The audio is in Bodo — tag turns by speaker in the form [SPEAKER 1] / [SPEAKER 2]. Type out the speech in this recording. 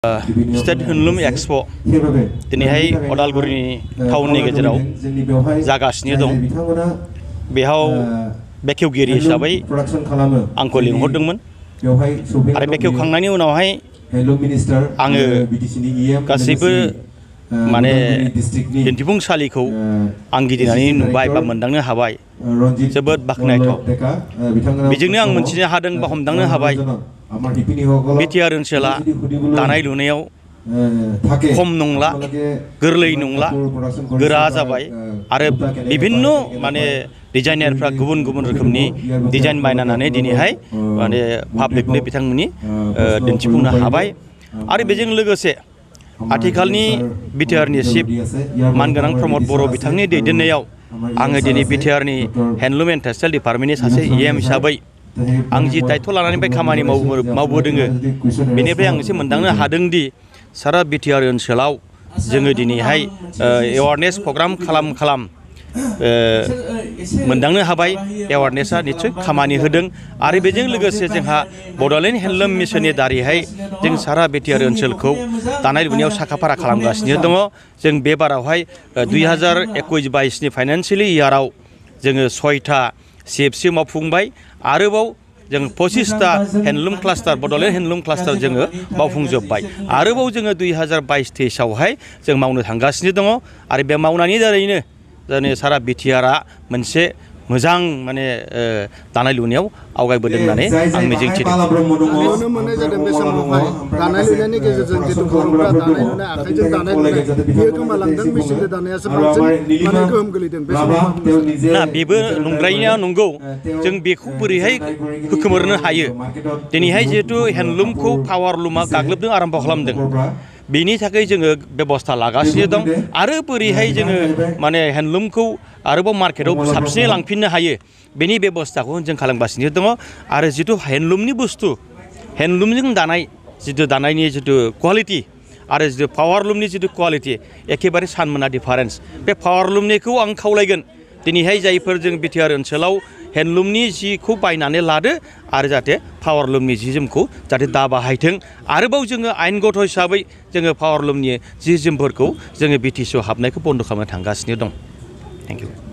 [SPEAKER 1] स्टेट हेन्डलुम एक्सपो दिनैहाय अदालगुरिनि टाउननि गेजेराव जागासिनो दं। बेयाव बेखेवगिरि हिसाबै आंखौ लिंहरदोंमोन आरो बेखेवखांनायनि उनावहाय आङो गासैबो माने दिन्थिफुंसालिखौ आं गिदिंनानै नुबाय बा मोनदांनो हाबाय। जोबोद बाख्नायथाव। बेजोंनो आं मोनथिनो हादों बा हमदांनो हाबाय बिटिआर ओनसोला दानाय लुनायाव खम नंला, गोरलै नंला, गोरा जाबाय आरो बिभिन्न माने डिजाइनारफ्रा गुबुन गुबुन रोखोमनि डिजाइन बानायनानै दिनैहाय माने पाब्लिकनो बिथांमोननि दिन्थिफुंनो हाबाय। आरो बेजों लोगोसे आथिखालनि बिटिआरनि चिफ मानगोनां प्रमद बर' बिथांनि दैदेननायाव आङो दिनै बिटिआरनि हेन्डलुम एन्ड टेक्सटाइल डिपार्टमेन्टनि सासे EM हिसाबै आं जि दायथ' लानानै खामानि मावबोदों बेनिफ्राय आं एसे मोनदांनो हादोंदि सारा बिटिआर ओनसोलाव जोङो दिनैहाय एवारनेस प्रग्राम खालाम मोनदांनो हाबाय। एवारनेसा निस्सय खामानि होदों आरो बेजों लोगोसे जोंहा बड'लेण्ड हेन्डलुम मिसननि दारैहाय जों सारा बिटिआर ओनसोलखौ दानाय लुनायाव साखाफारा खालामगासिनो दङ। जों बे बारावहाय 2021-22नि फाइनान्सियेल इयाराव जोङो 6था CFC मावफुंबाय। आरोबाव जों 25टा handloom cluster Bodoland handloom cluster जोङो मावफुंजोब्बाय। आरोबाव जोङो 2022-23आवहाय जों मावनो थांगासिनो दङ आरो बे मावनायनि दारैनो जोंनि सारा बिटिआरआ मोनसे मोजां माने दानाय लुनायाव आवगायबोदों होननानै आं मिजिंथिदों।
[SPEAKER 2] नुनो मोननाय जादों बे समावहाय दानाय लुनायनि गेजेरजों जितु बर'फ्रा दानाय लुनाय आखाइजों दानाय लुनाय बेयो गोमालांदों, मेसिनजों दानायासो बांसिन माने गोहोम गोलैदों। बे समाव
[SPEAKER 1] ना बेबो नंद्रायैनो नंगौ। जों बेखौ बोरैहाय होखोमोरनो हायो? दिनैहाय जिहेतु हेन्डलुमखौ पावार लुमा गाग्लोबदों, आरम्भ खालामदों। बेनि थाखाय जोङो बेबस्था लागासिनो दं आरो बोरैहाय जोङो माने हेन्डलुमखौ आरोबाव मार्केटआव साबसिनै लांफिननो हायो बेनि बेबस्थाखौ जों खालामगासिनो दङ। आरो जिथु हेन्डलुमनि बुस्थु, हेन्डलुमजों दानाय जिथु दानायनि जिथु क्वालिटि आरो जिथु पावारलुमनि जिथु क्वालिटि एखेबारे सानमोना डिफारेन्स। बे पावारलुमनिखौ आं खावलायगोन दिनैहाय जायफोर जों बिटिआर ओनसोलाव हेन्डलुमनि जिखौ बायनानै लादो आरो जाहाथे पावारलुमनि जि जोमखौ जाहाथे दा बाहायथों। आरोबाव जोङो आयेनगत हिसाबै जोङो पावारलुमनि जि जोमफोरखौ जोङो BTCआव हाबनायखौ बन्द' खालामनो थांगासिनो दं। Thank you.